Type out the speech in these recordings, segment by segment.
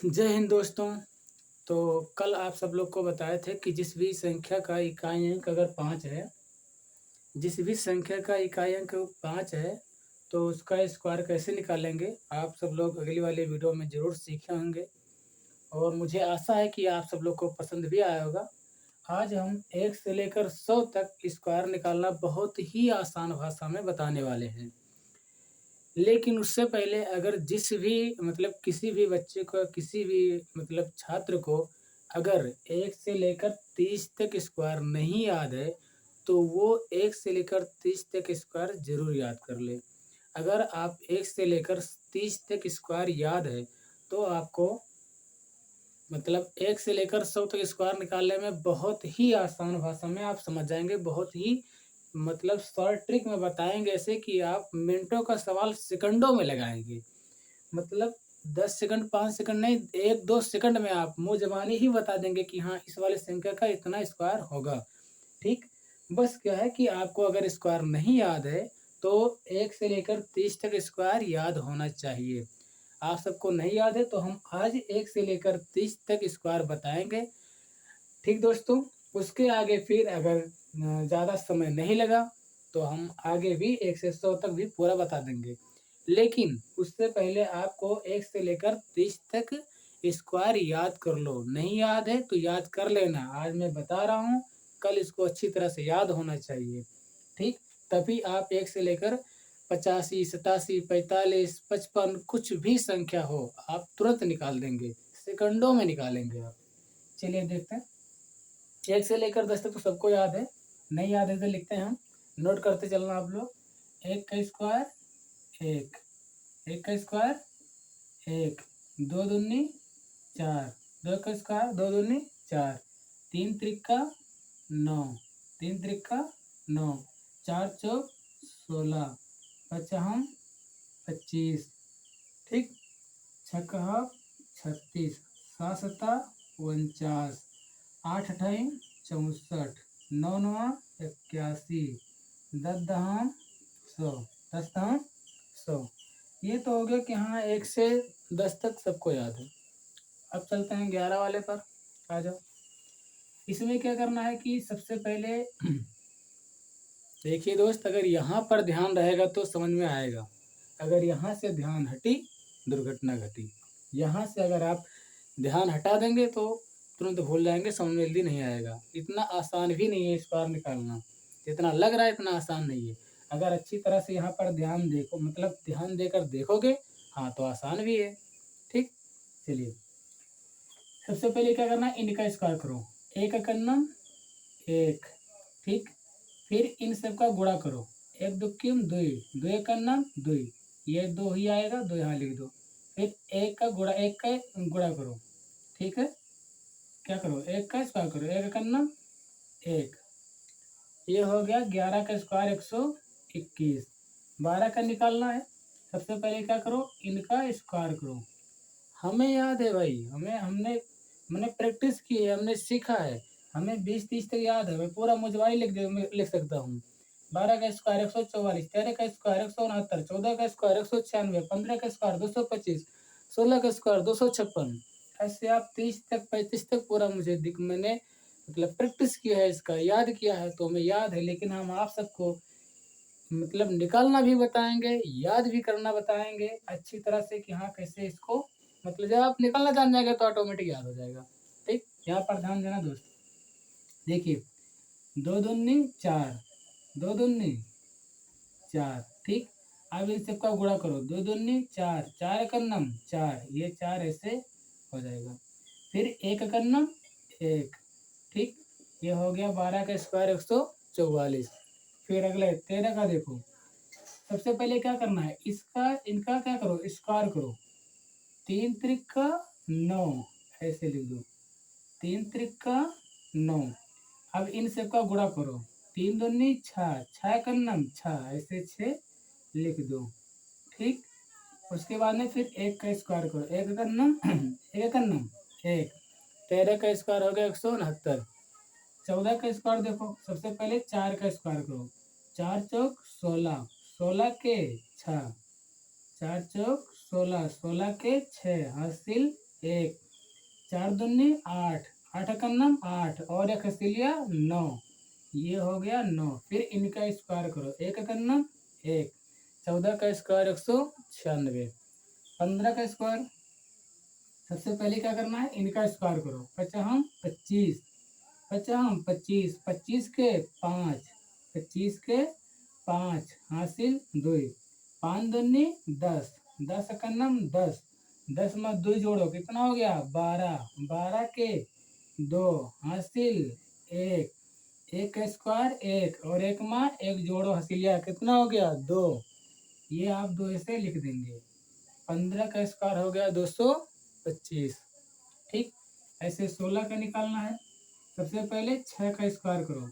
जय हिंद दोस्तों। तो कल आप सब लोग को बताए थे कि जिस भी संख्या का इकाई अंक अगर 5 है, जिस भी संख्या का इकाई अंक 5 है, तो उसका स्क्वायर कैसे निकालेंगे, आप सब लोग अगली वाली वीडियो में ज़रूर सीखे होंगे और मुझे आशा है कि आप सब लोग को पसंद भी आया होगा। आज हम 1 से लेकर 100 तक स्क्वायर निकालना बहुत ही आसान भाषा में बताने वाले हैं। लेकिन उससे पहले अगर जिस भी किसी भी बच्चे को, किसी भी छात्र को अगर 1 से लेकर 30 तक स्क्वायर नहीं याद है, तो वो 1 से लेकर 30 तक स्क्वायर ज़रूर याद कर ले। अगर आप 1 से लेकर 30 तक स्क्वायर याद है, तो आपको 1 से लेकर 100 तक स्क्वायर निकालने में बहुत ही आसान भाषा में आप समझ जाएँगे। बहुत ही शॉर्ट ट्रिक में बताएँगे, ऐसे कि आप मिनटों का सवाल सेकंडों में लगाएँगे। मतलब 10 सेकंड, 5 सेकंड नहीं, 1-2 सेकंड में आप मुँह ज़बानी ही बता देंगे कि हाँ, इस वाले संख्या का इतना स्क्वायर होगा, ठीक? बस क्या है कि आपको अगर स्क्वायर नहीं याद है, तो 1 से लेकर 30 तक स्क्वायर याद होना चाहिए। आप सबको नहीं याद है, तो हम आज 1 से लेकर 30 तक स्क्वायर बताएँगे, ठीक दोस्तों? उसके आगे फिर अगर ज़्यादा समय नहीं लगा, तो हम आगे भी 1 से 100 तक भी पूरा बता देंगे। लेकिन उससे पहले आपको 1 से लेकर 30 तक स्क्वायर याद कर लो। नहीं याद है तो याद कर लेना। आज मैं बता रहा हूँ, कल इसको अच्छी तरह से याद होना चाहिए, ठीक? तभी आप 1 से लेकर 85, 87, 45, 55 कुछ भी संख्या हो, आप तुरंत निकाल देंगे। सेकंडों में निकालेंगे आप। चलिए देखते हैं। 1 से लेकर 10 तक तो सबको याद है। नहीं याद है तो लिखते हैं हम, नोट करते चलना आप लोग। 1 का स्क्वायर 1, 1 का स्क्वायर 1, 2 दूनी 4, 2 का स्क्वायर 2 दूनी 4, 3 त्रिका 9, 3 त्रिका 9, 4 चौक 16, पचहम 25, ठीक? छक्का 36, 7 सत्ता 49, 8 अठाई 64, 9 नवा 81, 10 दहम 100, 10 दहम 100। ये तो हो गया कि हाँ, 1 से 10 तक सबको याद है। अब चलते हैं 11 वाले पर, आ जाओ। इसमें क्या करना है कि सबसे पहले देखिए दोस्त, अगर यहाँ पर ध्यान रहेगा तो समझ में आएगा। अगर यहाँ से ध्यान हटी, दुर्घटना घटी। यहाँ से अगर आप ध्यान हटा देंगे तो तुरंत भूल जाएँगे, समझ में जल्दी नहीं आएगा। इतना आसान भी नहीं है स्क्वायर निकालना, जितना लग रहा है इतना आसान नहीं है। अगर अच्छी तरह से यहाँ पर ध्यान देखो, ध्यान देकर देखोगे, हाँ, तो आसान भी है, ठीक? चलिए, सबसे पहले क्या करना है, इनका स्क्वायर करो। 1 एकन्नम 1, ठीक? फिर इन सब का गुणा करो। 1 दुक्किम 2, 2 एकन्नम 2, ये 2 ही आएगा, 2 यहाँ लिख दो। फिर 1 का गुणा करो, ठीक है? क्या करो, 1 का स्क्वायर करो। 1 एकन्नम 1, ये हो गया। 11 का स्क्वायर 121। 12 का निकालना है। सबसे पहले क्या करो, इनका स्क्वायर करो। हमें याद है भाई, हमने मैंने प्रैक्टिस की है, हमने सीखा है। हमें 20-30 तक याद है, मैं पूरा मुजवाई लिख सकता हूँ। 12 का स्क्वायर 144, 13 का स्क्वायर 169, 14 का स्क्वायर 196, 15 का स्क्वायर 225, 16 का स्क्वायर 256। ऐसे आप 30 तक, 35 तक पूरा मुझे मैंने प्रैक्टिस किया है, इसका याद किया है, तो हमें याद है। लेकिन हम आप सबको निकालना भी बताएँगे, याद भी करना बताएँगे अच्छी तरह से कि हाँ, कैसे इसको जब आप निकालना जान जाएँगे तो ऑटोमेटिक याद हो जाएगा, ठीक? यहाँ पर ध्यान देना दोस्त। देखिए, 2 दूनी 4, 2 दूनी 4, ठीक? अब इन सबका गुणा करो। 2 दूनी 4, 4 एकन्नम 4, ये 4 ऐसे हो जाएगा। फिर 1 एकन्नम 1, ठीक? ये हो गया। 12 का स्क्वायर 144। फिर अगले 13 का देखो। सबसे पहले क्या करना है, इनका क्या करो, स्क्वायर करो। 3 त्रिका 9, ऐसे लिख दो। 3 त्रिका 9। अब इन सब का गुणा करो। 3 दूनी 6, 6 एकन्नम 6, ऐसे 6 लिख दो, ठीक? उसके बाद में फिर 1 का स्क्वायर करो। 1 एकन्नम 1 एकन्नम 1। 13 का स्क्वायर हो गया 169। 14 का स्क्वायर देखो। सबसे पहले 4 का स्क्वायर करो। 4 चौक 16, 16 के 6, 4 चौक 16, 16 के 6, हासिल 1, 4 दूनी 8, 8 का नम 8 और एक हसीलिया 9, ये हो गया 9। फिर इनका स्क्वायर करो, 1 का नम 1, 14 का स्क्वायर 196, 15 का स्क्वायर। सबसे पहले क्या करना है, इनका स्क्वायर करो, 55 25, 55 25, 25 के 5, 25 के 5 हासिल 2, 5 दूनी 10, 10 का नम 10, 10 में 2 जोड़ो कितना हो गया 12, 12 के 2 हासिल 1, 1 का स्क्वायर 1 और 1 में 1 जोड़ो हासिलिया कितना हो गया 2, ये आप 2 ऐसे लिख देंगे। 15 का स्क्वायर हो गया 225। ठीक, ऐसे 16 का निकालना है। सबसे पहले 6 का स्क्वायर करो,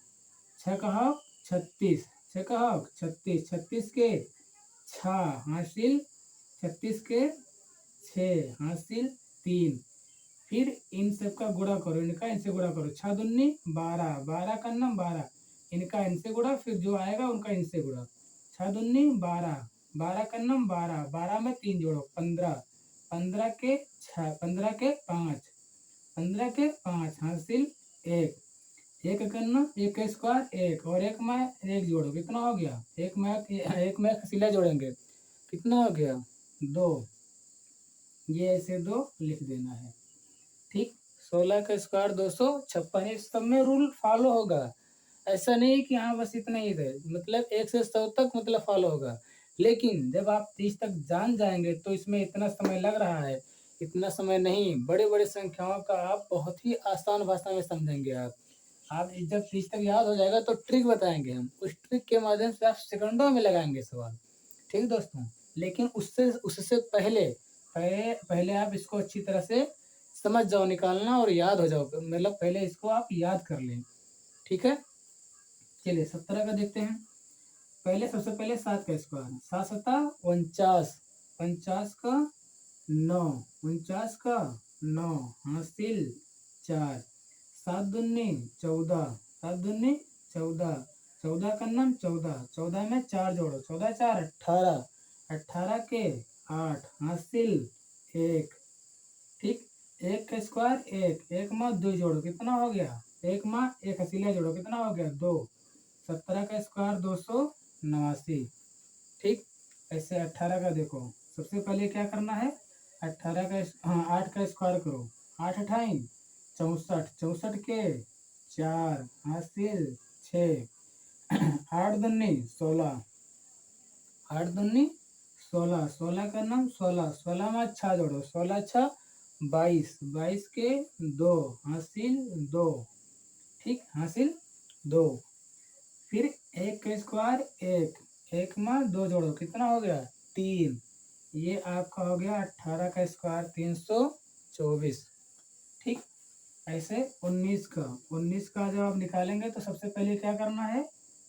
6 का हक 36, 6 का हक 36, 36 के 6 हासिल 36 के 6 हासिल 3। फिर इन सब का गुणा करो, इनका इनसे गुणा करो, 6 दूनी 12, 12 का नम 12, इनका इनसे गुणा, फिर जो आएगा उनका इनसे गुणा, 6 दूनी 12, 12 का नम 12, 12 में 3 जोड़ो 15, 15 के 6, 15 के 5, 15 के 5 हासिल 1, 1 करना 1 का स्क्वायर 1 और 1 में 1 जोड़ो कितना हो गया, 1 में 1 सिला जोड़ेंगे कितना हो गया 2, ये ऐसे 2 लिख देना है। ठीक, 16 का स्क्वायर 256, इस सब में रूल फॉलो होगा, ऐसा नहीं कि हाँ बस इतना ही है, मतलब 1 से 100 तक मतलब फॉलो होगा। लेकिन जब आप 30 तक जान जाएंगे तो इसमें इतना समय लग रहा है, इतना समय नहीं, बड़े बड़े संख्याओं का आप बहुत ही आसान भाषा में समझेंगे। आप जब 30 तक याद हो जाएगा तो ट्रिक बताएंगे हम, उस ट्रिक के माध्यम से आप सेकंडों में लगाएंगे सवाल। ठीक दोस्तों, लेकिन उससे उससे पहले आप इसको अच्छी तरह से समझ जाओ, निकालना और याद हो जाओ, मतलब पहले इसको आप याद कर लें। ठीक है, चलिए 17 का देखते हैं। पहले सबसे पहले 7 का स्क्वायर, 7 सता 49, 50 का 9, 49 का 9 हासिल 4, 7 दूनी 14, 7 दूनी 14, 14 का नाम 14, 14 में 4 जोड़ो, 14 4 18, 18 के 8 हासिल 1। ठीक, 1 का स्क्वायर 1, 1 में 2 जोड़ो कितना हो गया, 1 में 1 हसीला जोड़ो कितना हो गया 2, 17 का स्क्वायर 289। ठीक, ऐसे 18 का देखो, सबसे पहले क्या करना है, 18 का 8 का स्क्वायर करो, 8 अठाई 64, 64 के 4 हासिल 6, 8 दूनी 16, 8 दूनी 16, 16 का नाम 16, 16 में 6 जोड़ो, 16 6 22, 22 के 2 हासिल 2। ठीक, हासिल 2। फिर 1 का स्क्वायर 1, 1 में 2 जोड़ो कितना हो गया 3, ये आपका हो गया 18 का स्क्वायर 324। ठीक, ऐसे 19 का, 19 का जब आप निकालेंगे तो सबसे पहले क्या करना है,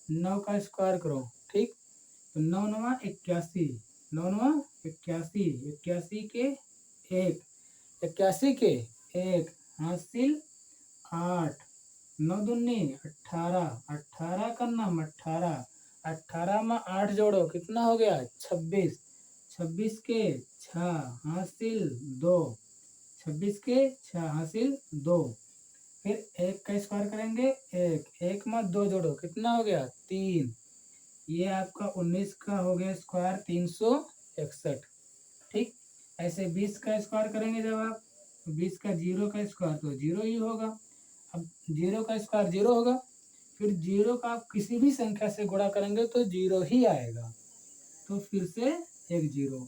9 का स्क्वायर करो। ठीक, तो 9 9 81, 9 9 81, 81 के 1, 81 के 1 हासिल 8, 9 दूनी 18, 18 का नाम 18, 18 में 8 जोड़ो कितना हो गया 26, 26 के 6 हासिल 2, 26 के 6 हासिल 2। फिर 1 का स्क्वायर करेंगे 1, 1 में 2 जोड़ो कितना हो गया 3, ये आपका 19 का हो गया स्क्वायर 361। ठीक, ऐसे 20 का स्क्वायर करेंगे जब आप, 20 का 0 का स्क्वायर तो 0 ही होगा। अब 0 का स्क्वायर 0 होगा, फिर 0 का आप किसी भी संख्या से गुणा करेंगे तो 0 ही आएगा, तो फिर से एक 0।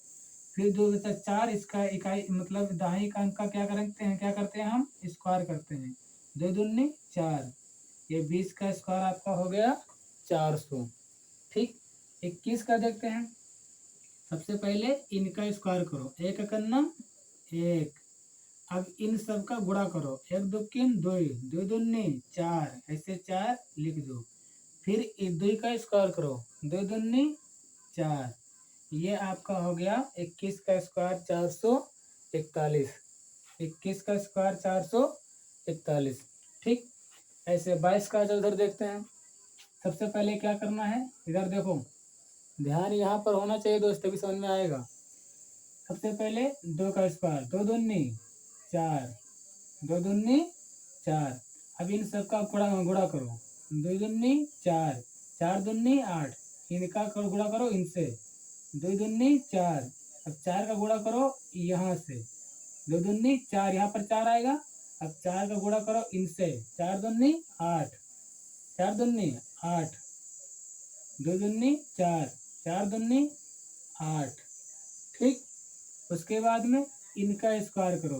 फिर 2 बचा 4, इसका इकाई मतलब दहाई का अंक का क्या करते हैं हम स्क्वायर करते हैं, 2 दूनी 4, ये 20 का स्क्वायर आपका हो गया 400। ठीक, 21 का देखते हैं। सबसे पहले इनका स्क्वायर करो, 1 का नम 1, अब इन सब का गुणा करो, 1 2 2, 2 दूनी 4, ऐसे 4 लिख दो। फिर 2 का स्क्वायर करो, 2 दूनी 4, ये आपका हो गया 21 का स्क्वायर 441, 21 का स्क्वायर 441। ठीक, ऐसे 22 का उधर देखते हैं। सबसे पहले क्या करना है, इधर देखो, ध्यान यहाँ पर होना चाहिए दोस्तों, भी समझ में आएगा। सबसे पहले 2 का स्क्वायर, 2 दूनी 4, 2 दूनी 4। अब इन सबका गुणा करो, 2 दूनी 4, 4 दूनी 8, इनका गुणा करो इनसे, 2 दूनी 4। अब 4 का गुणा करो यहाँ से, 2 दूनी 4, यहाँ पर 4 आएगा। अब 4 का गुणा करो इनसे, 4 दूनी 8, 4 दूनी 8, 2 दूनी 4, 4 दूनी 8। ठीक, उसके बाद में इनका स्क्वायर करो,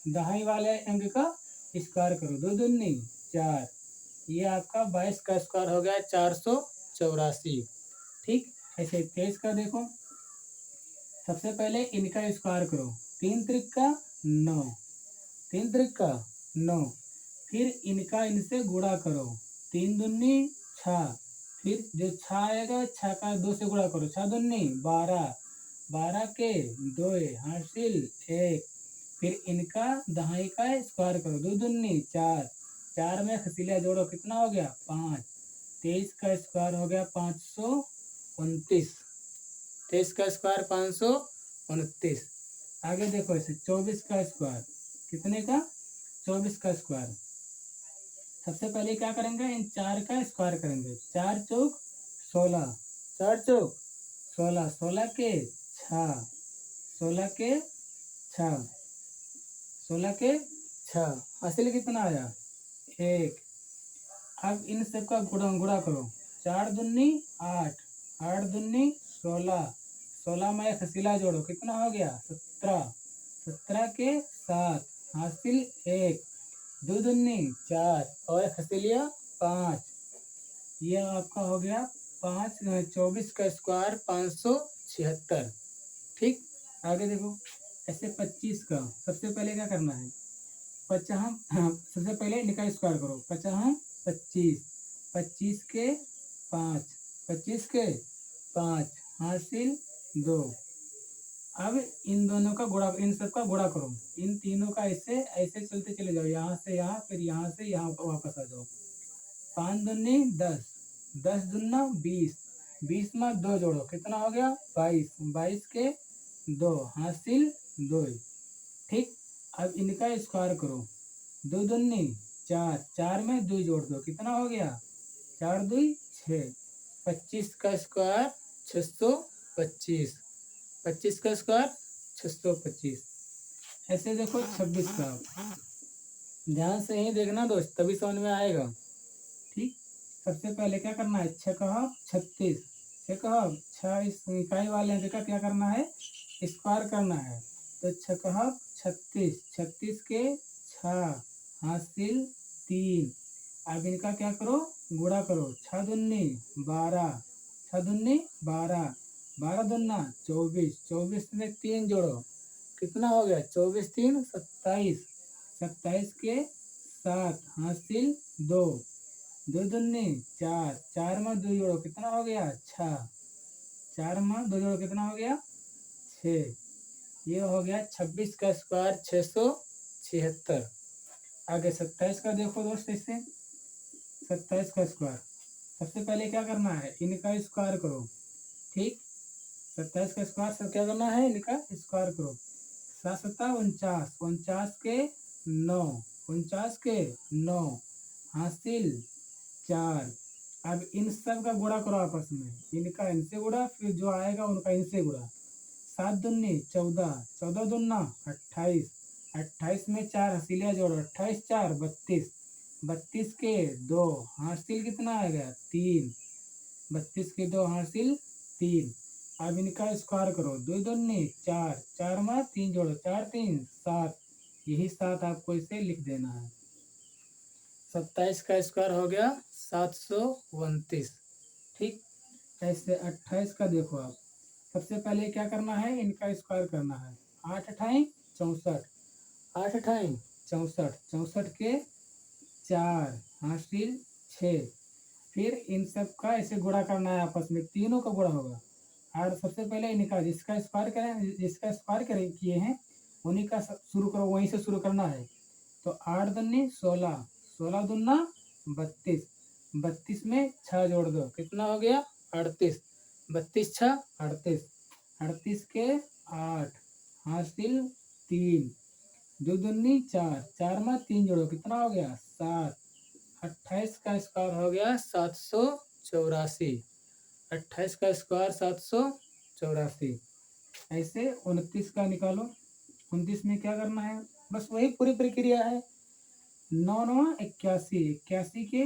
दहाई वाले अंक का स्क्वायर करो, 2 दूनी 4, ये आपका 22 का स्क्वायर हो गया 484। ठीक, ऐसे 23 का देखो, सबसे पहले इनका स्क्वायर करो, 3 त्रिक का 9, 3 त्रिक का 9, फिर इनका इनसे गुणा करो, 3 दूनी 6, फिर जो 6 आएगा 6 का 2 से गुणा करो, 6 दूनी 12, 12 के 2 हासिल 1, फिर इनका दहाई का स्क्वायर करो, 2 दूनी 4, 4 में खसीलिया जोड़ो, कितना हो गया 5, 23 का स्क्वायर हो गया 529, 23 का स्क्वायर 529। आगे देखो इसे 24 का स्क्वायर, कितने का 24 का स्क्वायर। सबसे पहले क्या करेंगे, इन 4 का स्क्वायर करेंगे, 4 चौक 16, 4 चौक 16, 16 के 6, 16 के 6, 16 के 6, हासिल कितना आया 1। अब इन सब का गुणा करो, 4 दूनी 8, 8 दूनी 16, 16 में खसीला जोड़ो, कितना हो गया 17, 17 के 7, हासिल 1, 2 दूनी 4 और खसीलिया 5, ये आपका हो गया 5, 24 का स्क्वायर 576। ठीक, आगे देखो ऐसे 25 का, सबसे पहले क्या करना है, 50, सबसे पहले इनका स्क्वायर करो, 50 25, 25 के 5, 25 के 5, हासिल 2। अब इन दोनों का गुणा, इन सब का गुणा करो, इन तीनों का ऐसे ऐसे चलते चले जाओ, यहाँ से यहाँ, फिर यहाँ से यहाँ वापस आ जाओ, 5 दूनी 10, 10 दूना 20, 20 में 2 जोड़ो, कितना हो गया 22, 22 के 2, हासिल 2। ठीक, अब इनका स्क्वायर करो, 2 दूनी 4, 4 में 2 जोड़ दो, कितना हो गया 4 2 6, 25 का स्क्वायर 625, 25 का स्क्वायर 625। ऐसे देखो 26 का, ध्यान से ही देखना दोस्त, तभी समझ में आएगा। ठीक, सबसे पहले क्या करना है, 6 का 36, 6 का 6, इस इकाई वाले अंक का क्या करना है स्क्वायर करना है, तो 6 का 36, 36 के 6, हासिल 3। अब इनका क्या करो गुणा करो, 6 दूनी 12, 6 दूनी 12, 12 दूना 24, 24 में 3 जोड़ो, कितना हो गया 24 3 27, 27 के 7, हासिल 2, 2 दूनी 4, 4 में 2 जोड़ो, कितना हो गया 6, 4 में 2 जोड़ो, कितना हो गया 6। ये हो गया 26 का स्क्वायर 676। आगे 27 का देखो दोस्त, इससे 27 का स्क्वायर, सबसे पहले क्या करना है इनका स्क्वायर करो। ठीक, 27 का स्क्वायर सब क्या करना है इनका स्क्वायर करो, 7 7 49, 49 के 9, 49 के 9, हासिल 4। अब इन सब का गुणा करो आपस में, इनका इनसे गुणा, फिर जो आएगा उनका इनसे गुणा, 7 दूनी 14, 14 दूना 28, 28 में 4 हसीलिया जोड़ो, 28 4 32, 32 के 2, हासिल कितना आएगा 3, 32 के 2 हासिल 3। अब इनका स्क्वायर करो, 2 दूनी 4, 4 में 3 जोड़ो, 4 3 7, यही 7 आपको इसे लिख देना है। 27 का स्क्वायर हो गया 729। ठीक, ऐसे 28 का देखो आप, सबसे पहले क्या करना है इनका स्क्वायर करना है, 8 अठाई 64, 8 अठाई 64, 64 के 4, हासिल 6। फिर इन सब का ऐसे गुणा करना है आपस में, तीनों का गुणा होगा। और सबसे पहले इनका जिसका स्क्वायर करें, जिसका स्क्वायर करें किए हैं उन्हीं का शुरू करो, वहीं से शुरू करना है। तो 8 दूनी 16, 16 दूना 32, 32 में 6 जोड़ दो, कितना हो गया 38, 32 6 38, 38 के 8, हासिल 3। दो दूनी 4, 4 में 3 जोड़ो कितना हो गया 7, 28 का स्क्वायर हो गया 784, 28 का स्क्वायर 784। ऐसे 29 का निकालो, 29 में क्या करना है, बस वही पूरी प्रक्रिया है। 9 9 81, 81 के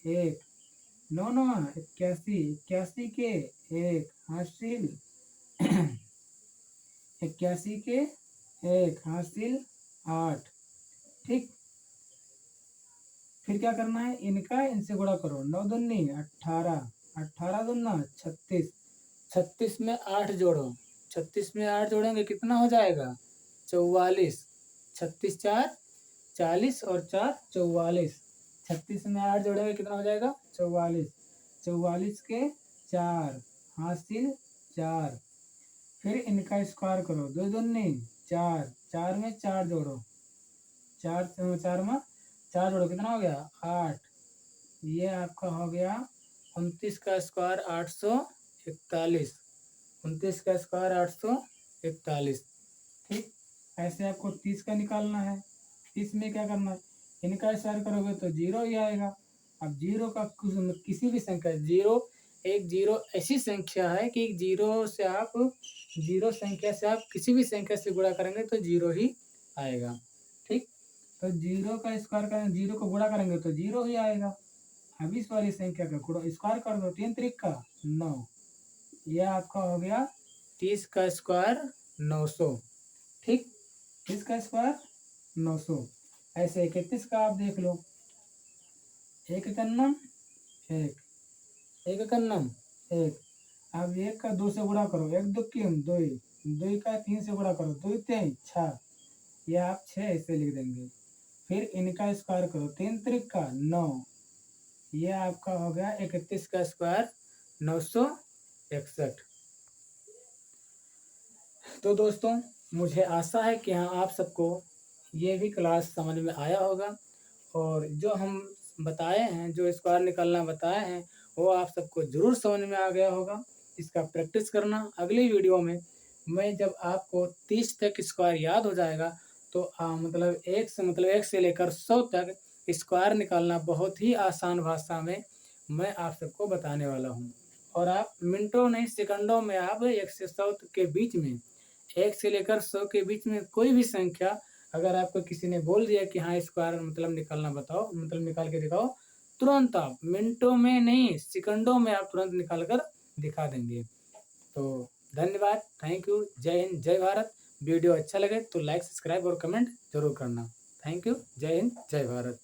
1, 9 9 81, 81 के 1 हासिल 81 के 1 हासिल 8। ठीक, फिर क्या करना है, इनका इनसे गुणा करो, 9 दूनी 18, 18 दूना 36, 36 में 8 जोड़ो, 36 में 8 जोड़ेंगे कितना हो जाएगा 44, 36 4 40 और 4 44, 36 में 8 जोड़ेंगे कितना हो जाएगा 44, 44 के 4 हासिल 4। फिर इनका स्क्वायर करो, 2 दूनी 4, 4 में 4 जोड़ो, 4 4 में 4 जोड़ो कितना हो गया 8। ये आपका हो गया 29 का स्क्वायर 841, 29 का स्क्वायर 841। ठीक, ऐसे आपको 30 का निकालना है। 30 में क्या करना है, इनका स्क्वायर करोगे तो 0 ही आएगा। अब 0 का किसी भी संख्या, 0 एक 0 ऐसी संख्या है कि 0 से आप 0 संख्या से आप किसी भी संख्या से गुणा करेंगे तो 0 ही आएगा। ठीक, तो 0 का स्क्वायर करेंगे, 0 को गुणा करेंगे तो 0 ही आएगा। अब इस वाली संख्या का गुणा स्क्वायर कर दो, 3 त्रिक का 9, यह आपका हो गया 30 का स्क्वायर 900। ठीक, 30 का स्क्वायर 900। ऐसे 31 का आप देख लो, 1 कन्नम 1, 1 कन्नम 1। अब 1 का 2 से गुणा करो, 1 2 किम 2, 2 का 3 से गुणा करो, 2 3 6, यह आप 6 ऐसे लिख देंगे। फिर इनका स्क्वायर करो, 3 त्रिक का 9, यह आपका हो गया 31 का स्क्वायर 961। तो दोस्तों, मुझे आशा है कि हाँ आप सबको ये भी क्लास समझ में आया होगा, और जो हम बताए हैं, जो स्क्वायर निकालना बताए हैं, वो आप सबको ज़रूर समझ में आ गया होगा। इसका प्रैक्टिस करना। अगली वीडियो में मैं जब आपको 30 तक स्क्वायर याद हो जाएगा तो मतलब 1 से लेकर 100 तक स्क्वायर निकालना बहुत ही आसान भाषा में मैं आप सबको बताने वाला हूँ। और आप मिनटों नहीं सेकंडों में आप 1 से 100 के बीच में, 1 से लेकर 100 के बीच में कोई भी संख्या अगर आपको किसी ने बोल दिया कि हाँ स्क्वायर मतलब निकालना बताओ, मतलब निकाल के दिखाओ, तुरंत आप मिनटों में नहीं सेकंडों में आप तुरंत निकाल कर दिखा देंगे। तो धन्यवाद, थैंक यू, जय हिंद, जय भारत। वीडियो अच्छा लगे तो लाइक, सब्सक्राइब और कमेंट जरूर करना। थैंक यू, जय हिंद, जय भारत।